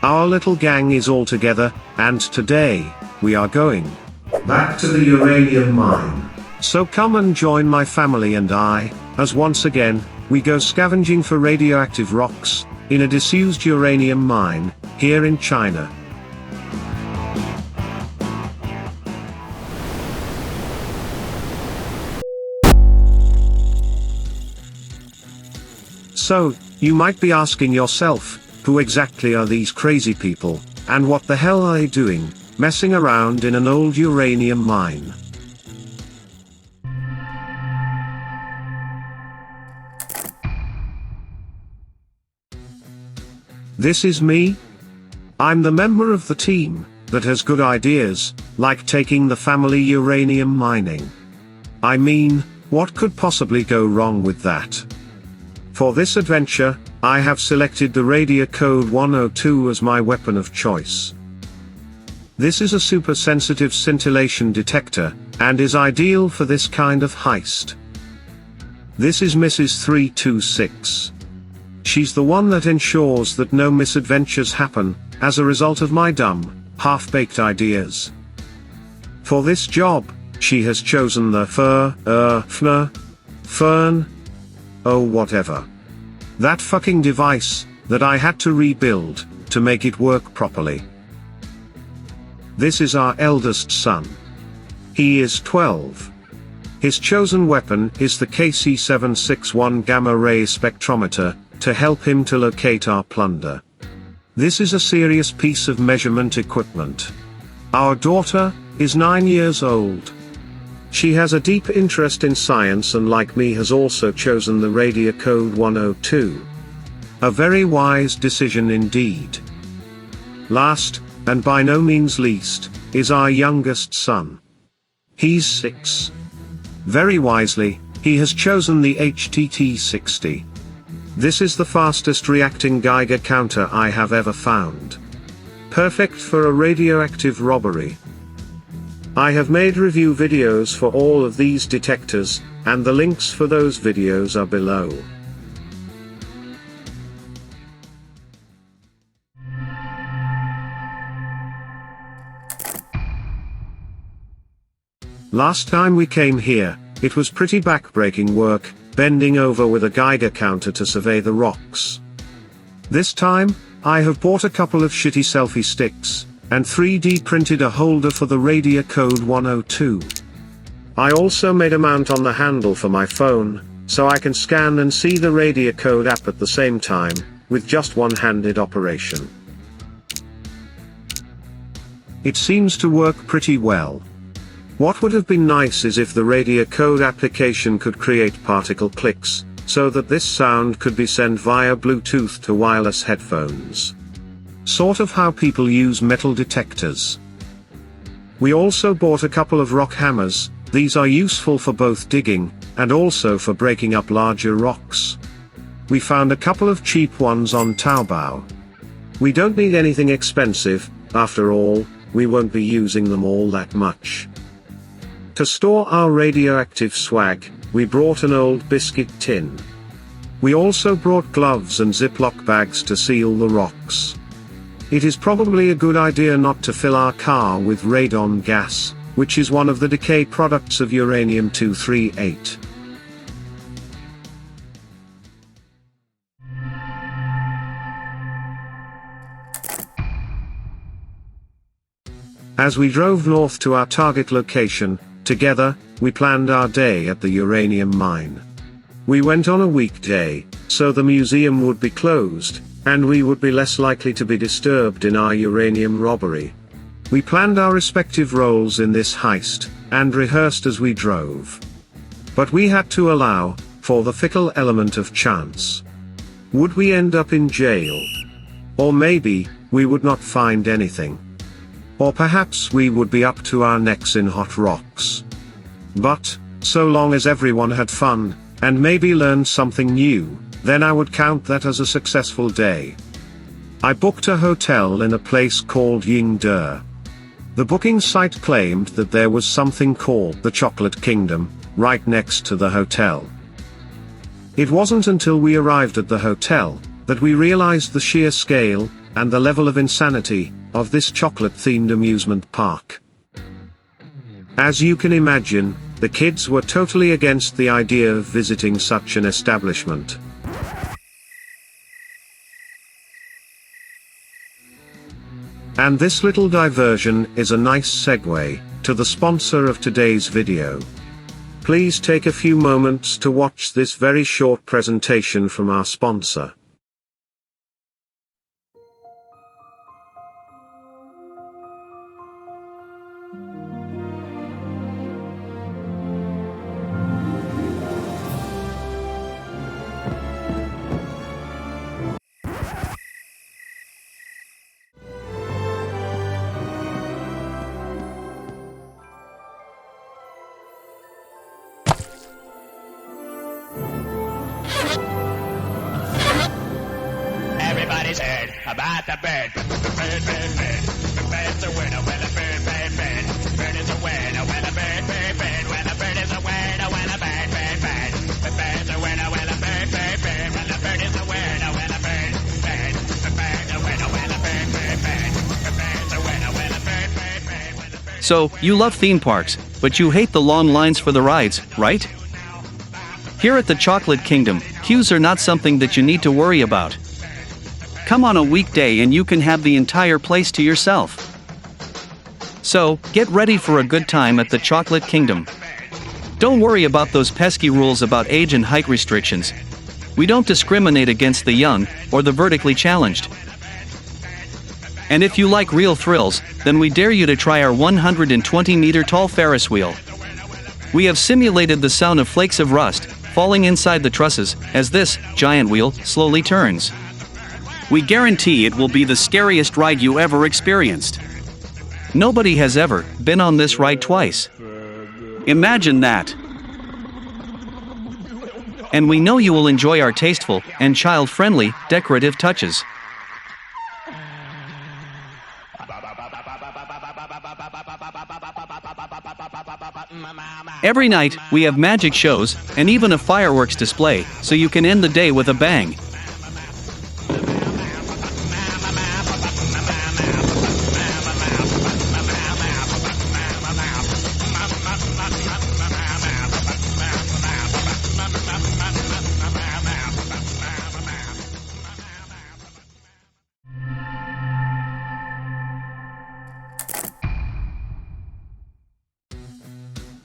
Our little gang is all together, and today, we are going back to the uranium mine. So come and join my family and I, as once again, we go scavenging for radioactive rocks, in a disused uranium mine, here in China. So, you might be asking yourself, who exactly are these crazy people, and what the hell are they doing, messing around in an old uranium mine? This is me. I'm the member of the team that has good ideas, like taking the family uranium mining. I mean, what could possibly go wrong with that? For this adventure, I have selected the Radio Code 102 as my weapon of choice. This is a super sensitive scintillation detector, and is ideal for this kind of heist. This is Mrs. 326. She's the one that ensures that no misadventures happen, as a result of my dumb, half-baked ideas. For this job, she has chosen the Fern, oh whatever. That fucking device, that I had to rebuild, to make it work properly. This is our eldest son. He is 12. His chosen weapon is the KC761 gamma-ray spectrometer, to help him to locate our plunder. This is a serious piece of measurement equipment. Our daughter is 9 years old. She has a deep interest in science and like me has also chosen the Radio Code 102. A very wise decision indeed. Last, and by no means least, is our youngest son. He's 6. Very wisely, he has chosen the HTT-60. This is the fastest reacting Geiger counter I have ever found. Perfect for a radioactive robbery. I have made review videos for all of these detectors, and the links for those videos are below. Last time we came here, it was pretty backbreaking work, bending over with a Geiger counter to survey the rocks. This time, I have bought a couple of shitty selfie sticks, and 3D printed a holder for the Radio Code 102. I also made a mount on the handle for my phone, so I can scan and see the Radio Code app at the same time, with just one-handed operation. It seems to work pretty well. What would have been nice is if the Radio Code application could create particle clicks, so that this sound could be sent via Bluetooth to wireless headphones. Sort of how people use metal detectors. We also bought a couple of rock hammers. These are useful for both digging, and also for breaking up larger rocks. We found a couple of cheap ones on Taobao. We don't need anything expensive, after all, we won't be using them all that much. To store our radioactive swag, we brought an old biscuit tin. We also brought gloves and Ziploc bags to seal the rocks. It is probably a good idea not to fill our car with radon gas, which is one of the decay products of uranium-238. As we drove north to our target location, together, we planned our day at the uranium mine. We went on a weekday, so the museum would be closed, and we would be less likely to be disturbed in our uranium robbery. We planned our respective roles in this heist, and rehearsed as we drove. But we had to allow for the fickle element of chance. Would we end up in jail? Or maybe, we would not find anything. Or perhaps we would be up to our necks in hot rocks. But, so long as everyone had fun, and maybe learned something new, then I would count that as a successful day. I booked a hotel in a place called Yingde. The booking site claimed that there was something called the Chocolate Kingdom, right next to the hotel. It wasn't until we arrived at the hotel, that we realized the sheer scale and the level of insanity of this chocolate-themed amusement park. As you can imagine, the kids were totally against the idea of visiting such an establishment. And this little diversion is a nice segue to the sponsor of today's video. Please take a few moments to watch this very short presentation from our sponsor. Everybody's heard about the bird. Bird, bird, bird. The bird's a winner when a bird, bird, bird. Bird is a winner when a bird, bird, bird. When a bird is a winner when a bird, bird, bird. The bird's a winner when a bird, bird, bird. When a bird is a winner when a bird, bird. The bird's a winner when a bird, bird, bird. The bird's a winner when a bird, bird, bird. So, you love theme parks, but you hate the long lines for the rides, right? Here at the Chocolate Kingdom, queues are not something that you need to worry about. Come on a weekday and you can have the entire place to yourself. So, get ready for a good time at the Chocolate Kingdom. Don't worry about those pesky rules about age and height restrictions. We don't discriminate against the young, or the vertically challenged. And if you like real thrills, then we dare you to try our 120-meter tall Ferris wheel. We have simulated the sound of flakes of rust falling inside the trusses as this giant wheel slowly turns. We guarantee it will be the scariest ride you ever experienced. Nobody has ever been on this ride twice. Imagine that. And we know you will enjoy our tasteful and child-friendly decorative touches. Every night, we have magic shows and even a fireworks display, so you can end the day with a bang.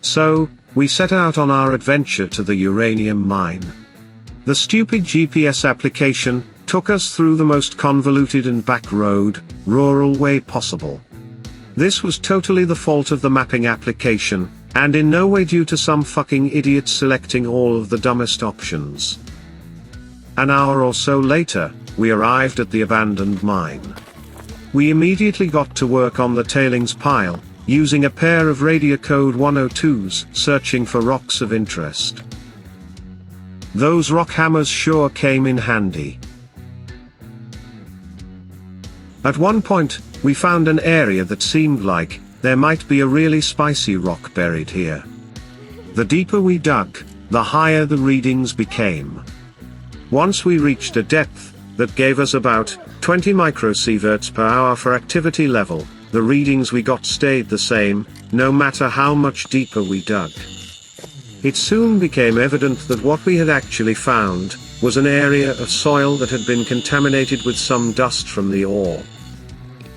So, we set out on our adventure to the uranium mine. The stupid GPS application took us through the most convoluted and back-road, rural way possible. This was totally the fault of the mapping application, and in no way due to some fucking idiot selecting all of the dumbest options. An hour or so later, we arrived at the abandoned mine. We immediately got to work on the tailings pile, using a pair of Radiocode 102s, searching for rocks of interest. Those rock hammers sure came in handy. At one point, we found an area that seemed like there might be a really spicy rock buried here. The deeper we dug, the higher the readings became. Once we reached a depth that gave us about 20 microsieverts per hour for activity level, the readings we got stayed the same, no matter how much deeper we dug. It soon became evident that what we had actually found was an area of soil that had been contaminated with some dust from the ore.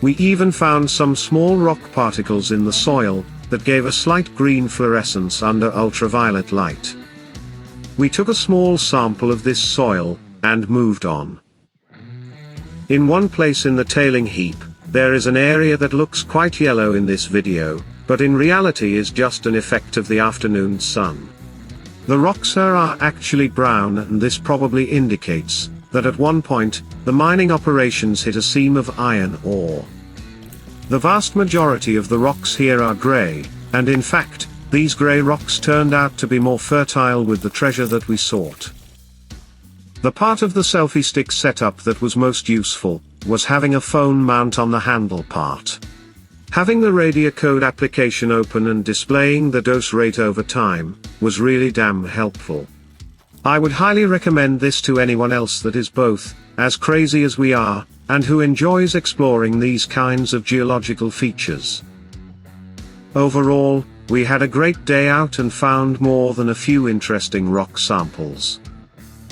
We even found some small rock particles in the soil that gave a slight green fluorescence under ultraviolet light. We took a small sample of this soil and moved on. In one place in the tailing heap, there is an area that looks quite yellow in this video, but in reality is just an effect of the afternoon sun. The rocks here are actually brown, and this probably indicates that at one point, the mining operations hit a seam of iron ore. The vast majority of the rocks here are grey, and in fact, these grey rocks turned out to be more fertile with the treasure that we sought. The part of the selfie stick setup that was most useful was having a phone mount on the handle part. Having the Radioactive application open and displaying the dose rate over time was really damn helpful. I would highly recommend this to anyone else that is both as crazy as we are and who enjoys exploring these kinds of geological features. Overall, we had a great day out and found more than a few interesting rock samples.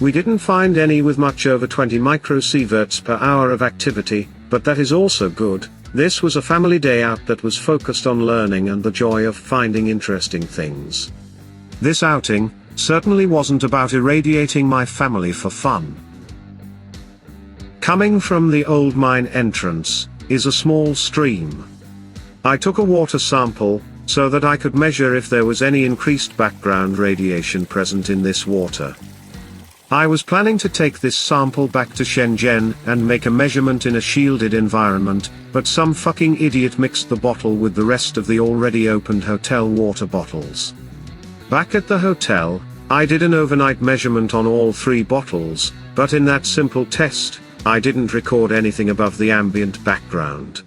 We didn't find any with much over 20 microsieverts per hour of activity, but that is also good. This was a family day out that was focused on learning and the joy of finding interesting things. This outing certainly wasn't about irradiating my family for fun. Coming from the old mine entrance is a small stream. I took a water sample so that I could measure if there was any increased background radiation present in this water. I was planning to take this sample back to Shenzhen and make a measurement in a shielded environment, but some fucking idiot mixed the bottle with the rest of the already opened hotel water bottles. Back at the hotel, I did an overnight measurement on all 3 bottles, but in that simple test, I didn't record anything above the ambient background.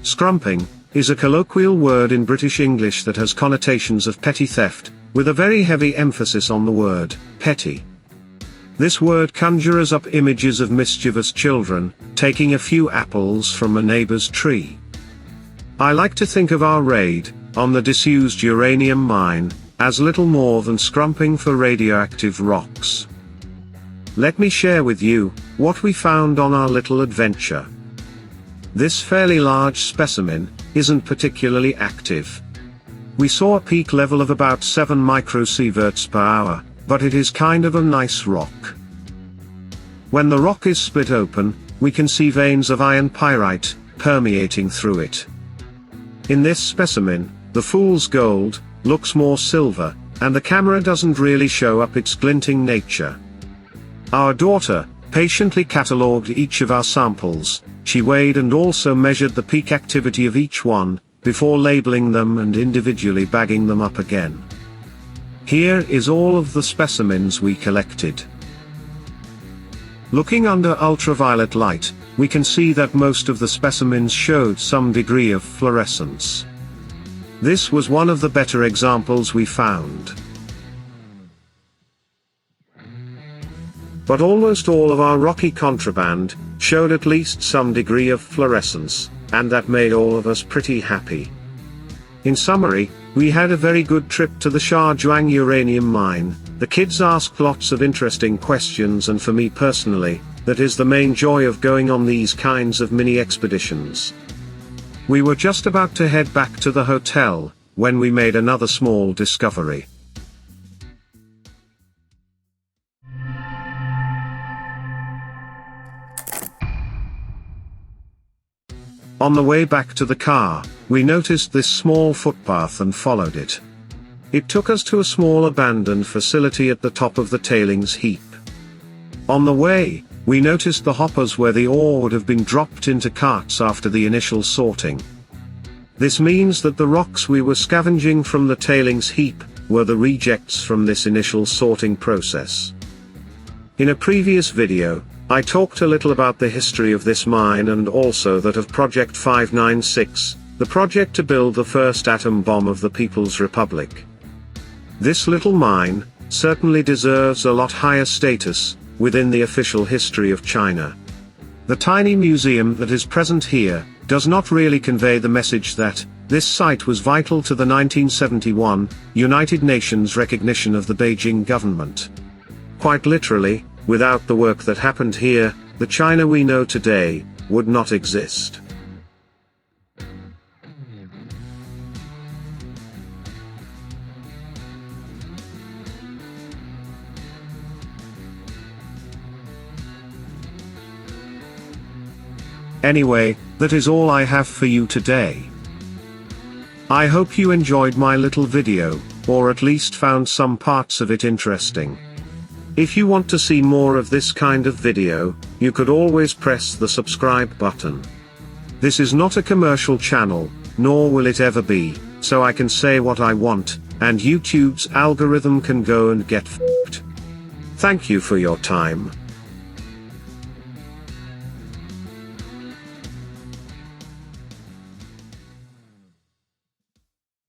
Scrumping is a colloquial word in British English that has connotations of petty theft, with a very heavy emphasis on the word petty. This word conjures up images of mischievous children taking a few apples from a neighbor's tree. I like to think of our raid on the disused uranium mine as little more than scrumping for radioactive rocks. Let me share with you what we found on our little adventure. This fairly large specimen isn't particularly active. We saw a peak level of about 7 microsieverts per hour, but it is kind of a nice rock. When the rock is split open, we can see veins of iron pyrite permeating through it. In this specimen, the fool's gold looks more silver, and the camera doesn't really show up its glinting nature. Our daughter patiently catalogued each of our samples. She weighed and also measured the peak activity of each one, before labeling them and individually bagging them up again. Here is all of the specimens we collected. Looking under ultraviolet light, we can see that most of the specimens showed some degree of fluorescence. This was one of the better examples we found. But almost all of our rocky contraband showed at least some degree of fluorescence, and that made all of us pretty happy. In summary, we had a very good trip to the Shaojuang uranium mine. The kids asked lots of interesting questions, and for me personally, that is the main joy of going on these kinds of mini expeditions. We were just about to head back to the hotel when we made another small discovery. On the way back to the car, we noticed this small footpath and followed it. It took us to a small abandoned facility at the top of the tailings heap. On the way, we noticed the hoppers where the ore would have been dropped into carts after the initial sorting. This means that the rocks we were scavenging from the tailings heap were the rejects from this initial sorting process. In a previous video, I talked a little about the history of this mine and also that of Project 596, the project to build the first atom bomb of the People's Republic. This little mine certainly deserves a lot higher status within the official history of China. The tiny museum that is present here does not really convey the message that this site was vital to the 1971 United Nations recognition of the Beijing government. Quite literally, without the work that happened here, the China we know today would not exist. Anyway, that is all I have for you today. I hope you enjoyed my little video, or at least found some parts of it interesting. If you want to see more of this kind of video, you could always press the subscribe button. This is not a commercial channel, nor will it ever be, so I can say what I want, and YouTube's algorithm can go and get f***ed. Thank you for your time.